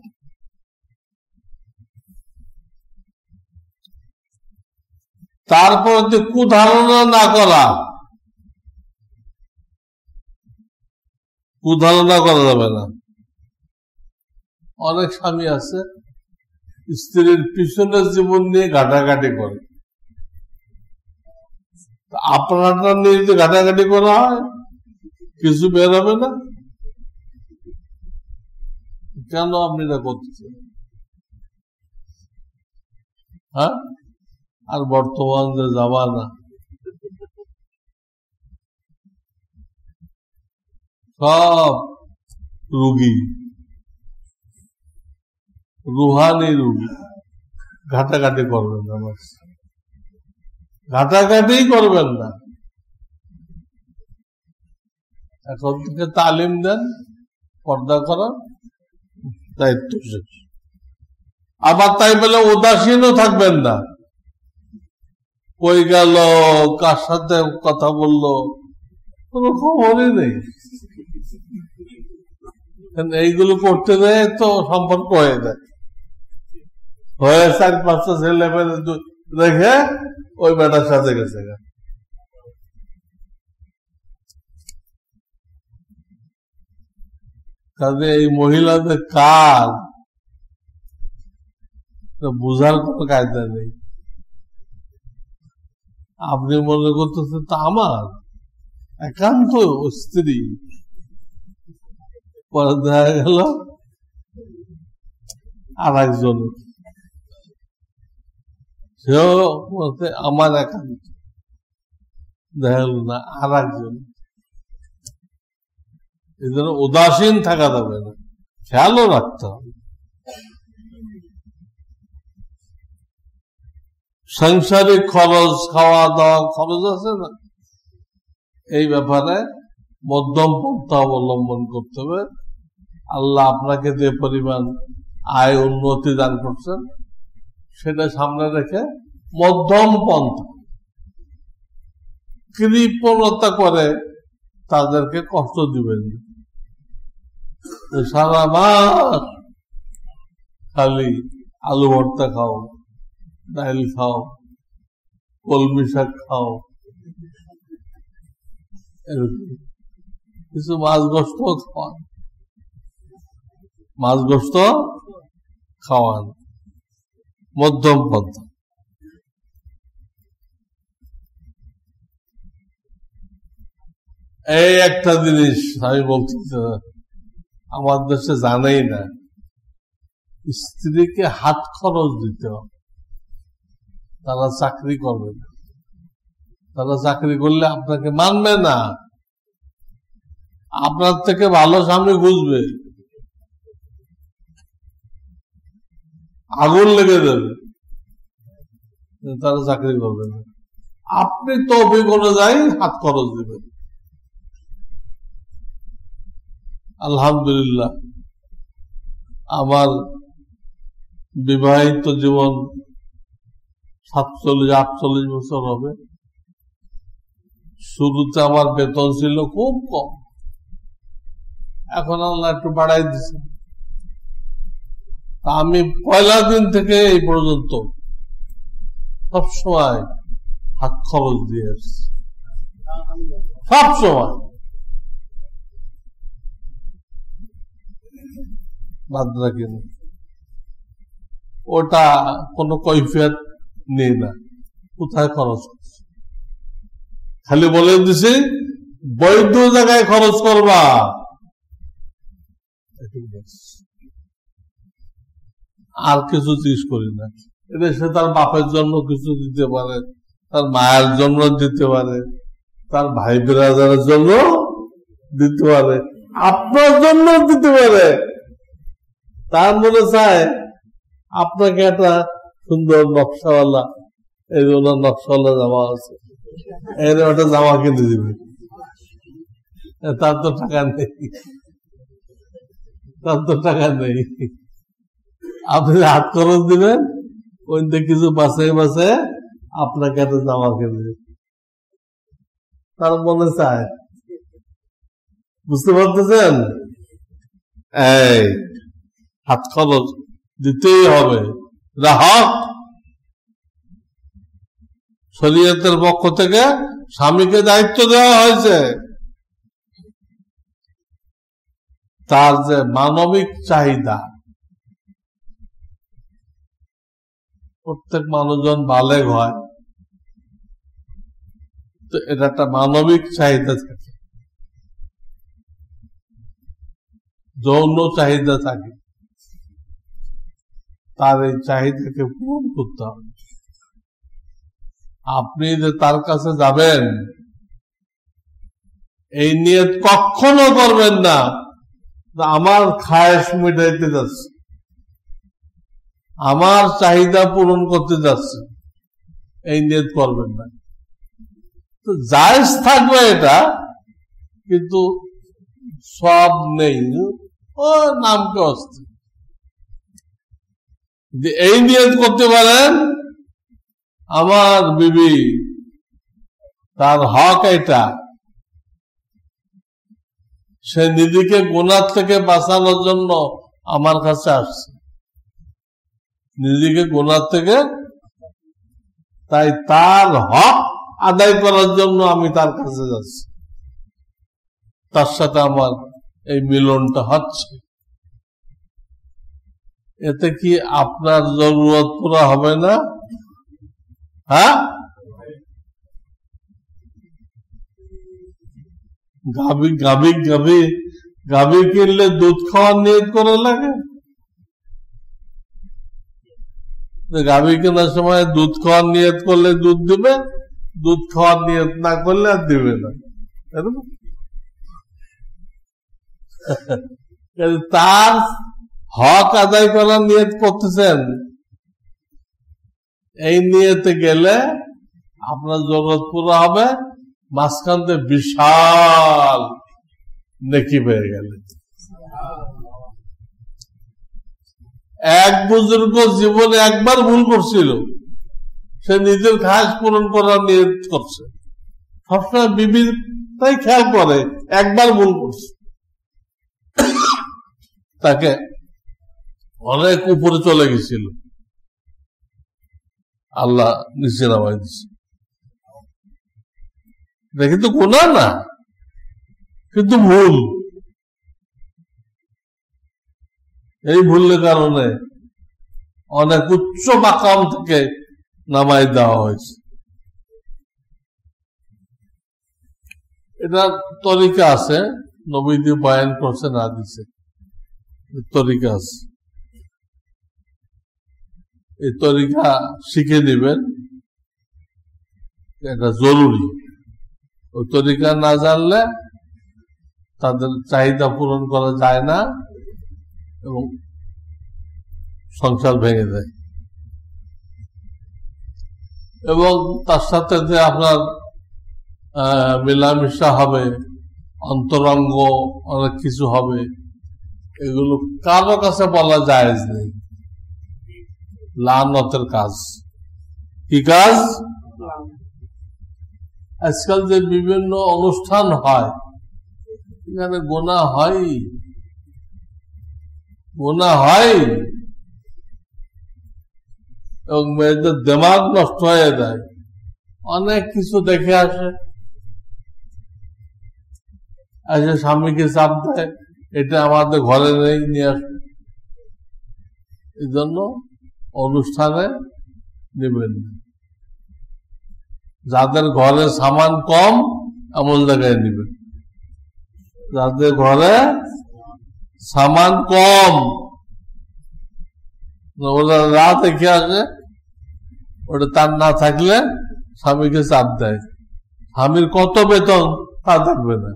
তারপর কুধারণা না করা, কুধারণা করা যাবে না। অনেক স্বামী আছে স্ত্রীর পিছনের জীবন নিয়ে ঘাটাঘাটি করে, আপনারটা নিয়ে যদি ঘাটাঘাটি করা হয়, কিছু বের হবে না। কেন আপনি এটা করতেছেন? হ্যাঁ, আর বর্তমান যে জামানা, সব রুগী, রুহানি রুগী। ঘাটাঘাটি করবেন না, ঘাটাঘাটি করবেন না। এখন থেকে তালিম দেন, পর্দা করার দায়িত্ব শেষ। আবার তাই বলে উদাসীনও থাকবেন না। কই গেল, কার সাথে কথা বললো, কোনো খবরই নেই। এইগুলো করতে দেয় তো সম্পর্ক হয়ে যায়, হয়ে 4-5টা ছেলে মেয়ে রেখে ওই বেটার সাথে গেছে। কাজে এই মহিলাদের কাজ বুঝার কোনো কায়দা নেই। আপনি মনে করতেছেন তা আমার একান্ত স্ত্রী, পরে দেখা গেল আর একজন, সেও বলতে আমার একান্ত, দেখা গেল না আর একজন। এই জন্য উদাসীন থাকা যাবে না, খেয়ালও রাখতে হবে। সাংসারিক খরচ, খাওয়া দাওয়া খরচ আছে না, এই ব্যাপারে মধ্যম পন্থা অবলম্বন করতে হবে। আল্লাহ আপনাকে যে পরিমাণ আয় উন্নতি দান করছেন সেটা সামনে রেখে মধ্যম পন্থা, কৃপণতা করে তাদেরকে কষ্ট দিবেন। সারা মাস খালি আলু ভর্তা খাও, ডাল খাও, কলমি শাক খাও, কিছু মাছ গোস্ত খাওয়ান, মাছ গোস্ত খাওয়ান, মধ্যম পন্থা। এই একটা জিনিস আমি বলতে, আমার দেশে জানেই না, স্ত্রীকে হাত খরচ দিতে হবে। তারা চাকরি করবে না, তারা চাকরি করলে আপনাকে মানবে না, আপনার থেকে ভালো স্বামী খুঁজবে, আগুন লেগে যাবে, তারা চাকরি করবে না। আপনি তো অনুযায়ী হাত খরচ দিবেন। আলহামদুলিল্লাহ, আমার বিবাহিত জীবন 47-48 বছর হবে। শুরুতে আমার বেতন ছিল খুব কম, এখন আল্লাহ একটু বাড়াই দিছে। আমি পয়লা দিন থেকে এই পর্যন্ত সবসময় হাত খরচ দিয়ে আসছি, সবসময় বাদ রাখিনি। ওটা কোনো কৈফিয়ত নেই না, কোথায় খরচ করছে, খালি বলে দিছি বৈধ জায়গায় খরচ করবা। আর কিছু চিজ করি না। এটা সে তার বাপের জন্য কিছু দিতে পারে, তার মায়ের জন্য দিতে পারে, তার ভাই ব্রাদারের জন্য দিতে পারে, আপনার জন্য দিতে পারে। তার মনে চায় আপনাকে একটা সুন্দর নকশাওয়ালা, এই জন্য নকশাওয়ালা জামা আছে, এর একটা জামা কিনে দিবে। তার তো টাকা নেই, তার তো টাকা নেই। আপনি হাত খরচ দিবেন, ওই কিছু বাঁচাই বাঁচায় আপনাকে একটা জামা কিনে দিবে, তার মনে চায়। বুঝতে পারতেছেন? এই হাত খরচ দিতেই হবে, হক। শরীয়তের পক্ষ থেকে স্বামীকে দায়িত্ব দেওয়া হয়েছে, তার যে মানবিক চাহিদা, প্রত্যেক মানুষজন বালেগ হয়, তো এটা একটা মানবিক চাহিদা থাকে, যৌন চাহিদা থাকে, তার এই চাহিদাকে পূরণ করতে হবে। আপনি যে তার কাছে যাবেন এই নিয়ত কখনো করবেন না আমার খায়েশ মিটাইতে যাচ্ছে, আমার চাহিদা পূরণ করতে যাচ্ছে, এই নিয়ত করবেন না। তো জায়েজ থাকবে এটা, কিন্তু সব নেই, ও নামকে অস্তি। এই নিয়ত করতে পারেন আমার বিবি, তার হক এটা, সে নিজেকে গুনাহ থেকে বাঁচানোর জন্য আমার কাছে আসছে, নিজেকে গুনাহ থেকে, তাই তার হক আদায় করার জন্য আমি তার কাছে যাচ্ছি, তার সাথে আমার এই মিলনটা হচ্ছে। এতে কি আপনার জরুরত পুরা হবে না? হ্যাঁ, গাভী কিনলে দুধ খাওয়ার নিয়ত করা লাগে। গাভী কেনার সময় দুধ খাওয়ার নিয়ত করলে দুধ দিবে, দুধ খাওয়ার নিয়ত না করলে আর দিবে না। তার হক আদায় করার নিয়ত করতেছেন, এই নিয়তে গেলে আপনার জরুরত পুরো হবে, মাঝখান থেকে বিশাল নেকি পেয়ে গেলে। এক বুজুর্গ জীবনে একবার ভুল করছিল, সে নিজের খায়েশ পূরণ করার নিয়ত করছে, সবসময় বিবির তাই খেয়াল করে, একবার ভুল করছে, তাকে অনেক উপরে চলে গেছিল, আল্লাহ নিচে নামাই দিচ্ছে। এটা কিন্তু গুনাহ না, কিন্তু ভুল। এই ভুলের কারণে অনেক উচ্চ মাকাম থেকে নামাই দেওয়া হয়েছে। এটা তরিকা আছে, নবীজি বয়ান করছেন হাদিসে, তরিকা আছে, এই তরিকা শিখে নেবেন, এটা জরুরি। ওই তরিকা না জানলে তাদের চাহিদা পূরণ করা যায় না এবং সংসার ভেঙে যায়। এবং তার সাথে যে আপনার মেলামেশা হবে, অন্তরঙ্গ অনেক কিছু হবে, এগুলো কারো কাছে বলা জায়েজ নেই, লানতের কাজ। কি কাজ? আজকাল যে বিভিন্ন অনুষ্ঠান হয়, এখানে গুনাহ হয়, গুনাহ হয়, এবং মেয়েদের দিমাগ নষ্ট হয়ে যায়, অনেক কিছু দেখে আসে, এসে স্বামীকে চাপ দেয়, এটা আমাদের ঘরে নেই, নিয়ে আসে। এই জন্য অনুষ্ঠানে নেবেন, যাদের ঘরে সামান কম এমন জায়গায় নেবেন, যাদের ঘরে সামান কম, ওরা রাত দেখে আসে, ওটা তার না থাকলে স্বামীকে চাপ দেয়, স্বামীর কত বেতন তা থাকবে না,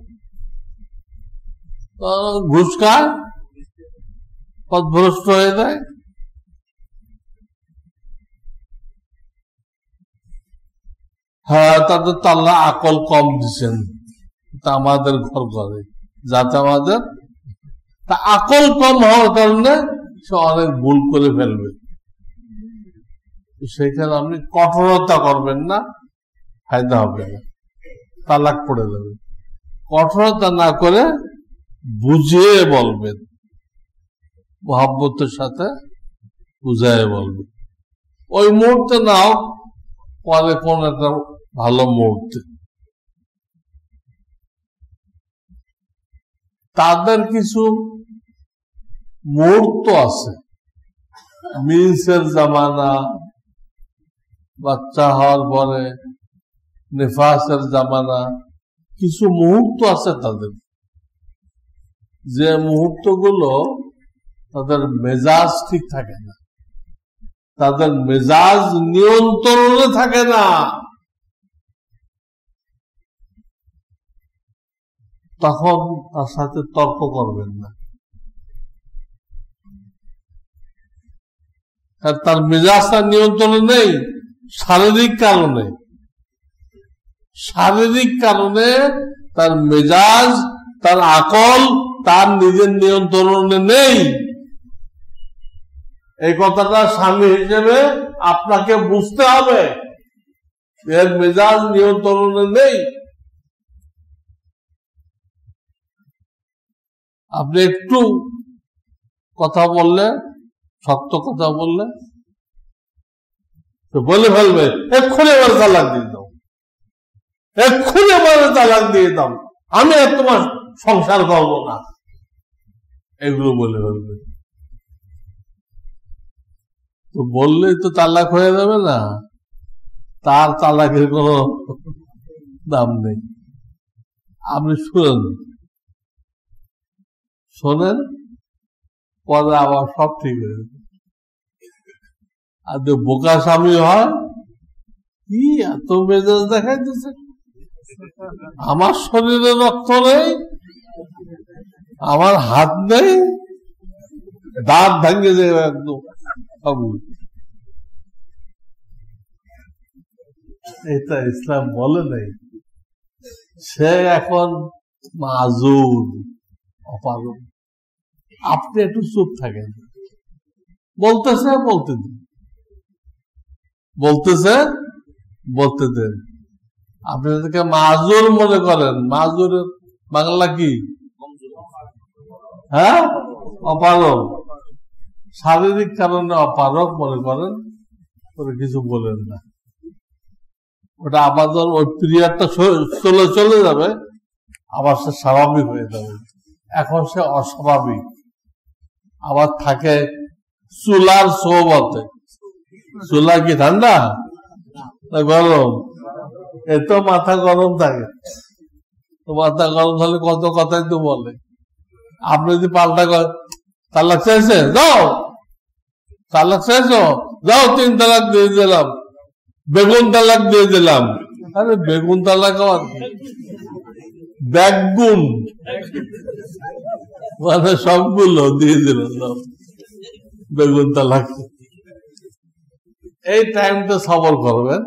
ঘুষ খায়, পথভ্রষ্ট হয়ে যায়। হ্যাঁ, তাদের তো আল্লাহ আকল কম দিচ্ছেন, তা আমাদের ঘর করে, যাতে আমাদের তা আকল কম হওয়ার কারণে সে অনেক ভুল করে ফেলবে। সেখানে আপনি কঠোরতা করবেন না, ফায়দা হবে না, তালাক পড়ে যাবে। কঠোরতা না করে বুঝিয়ে বলবেন, মহব্বতের সাথে বুঝায় বলবেন, ওই মুহূর্তে নাও, পরে কোন একটা ভালো মুহূর্তে। তাদের কিছু মুহূর্ত আছে, মিন্সের জামানা, বাচ্চা হওয়ার পরে নিফাসের জামানা, কিছু মুহূর্ত আছে তাদের, যে মুহূর্তগুলো তাদের মেজাজ ঠিক থাকে না, তাদের মেজাজ নিয়ন্ত্রণে থাকে না, তখন তার সাথে তর্ক করবেন না। তার মেজাজটা নিয়ন্ত্রণে নেই শারীরিক কারণে, তার মেজাজ, তার আকল তার নিজের নিয়ন্ত্রণে নেই। এই কথাটা স্বামী হিসেবে আপনাকে বুঝতে হবে, এর মেজাজ নিয়ন্ত্রণে নেই। আপনি একটু কথা বললে, শক্ত কথা বললে তো বলে ফেলবে এক্ষুনি আমার তালাক দিয়ে দাও, এক্ষুনি আমার তালাক দিয়ে দাও, আমি আর তোমার সংসার করবো না, এগুলো বলে ফেলবে। তো বললেই তো তালাক হয়ে যাবে না, তার তালাকের কোনো দাম নেই। আপনি শোনেন, পরে আবার সব ঠিক হয়ে যাবে। আর যে বোকা স্বামী হয়, কি এত মেজাজ দেখাইতেছে, আমার শরীরে রক্ত নেই, আমার হাত নেই, দাঁত ভেঙে যাবে একদম। এটা ইসলাম বলে নাই। সে এখন মাজুর, অপারগ। আপনি একটু চুপ থাকেন, বলতেছে বলতে দিন, বলতে দেন। আপনি তাদেরকে মাজুর মনে করেন, মাজুরের বাংলা কি? হ্যাঁ, অপারগ। শারীরিক কারণে অপারগ মনে করেন, কিছু বলেন না। ওটা আবার ওই পিরিয়ডটা চলে যাবে, আবার সে স্বাভাবিক হয়ে যাবে। এখন সে অস্বাভাবিক, আবার থাকে চুলার সোহবতে। চুলা কি ঠান্ডা না গরম? এত মাথা গরম থাকে, তো মাথা গরম হলে কত কথাই তো বলে। আপনি যদি পাল্টা তালাক চাইছে, যাও তালাক চাইছো, যাও 3 তালাক দিয়ে দিলাম, বেগুন তালাক দিয়ে দিলাম। আরে বেগুন তালাক আবার বেগুন মানে সবগুলো দিয়ে দিলাম, বেগুন তালাক। এই টাইমটা সবর করবেন,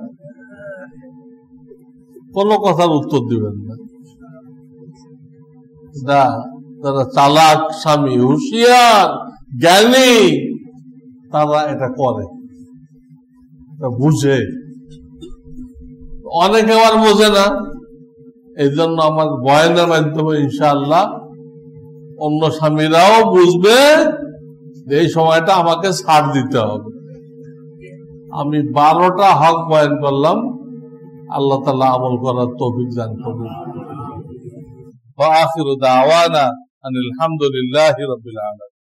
কোন কথার উত্তর দিবেন না। যারা চালাক স্বামী, হুঁশিয়ার, জ্ঞানী, তারা এটা করে, বুঝে। অনেকে আবার বোঝে না, এই জন্য আমার বয়ানের মাধ্যমে ইনশাআল্লাহ অন্য স্বামীরাও বুঝবে এই সময়টা আমাকে ছাড় দিতে হবে। আমি 12টা হক বয়ান করলাম, আল্লাহ তাআলা আমল করার তৌফিক দান করুন। ওয়া আখিরু দাওয়ানা আনিল হামদুলিল্লাহি রাব্বিল আলামিন।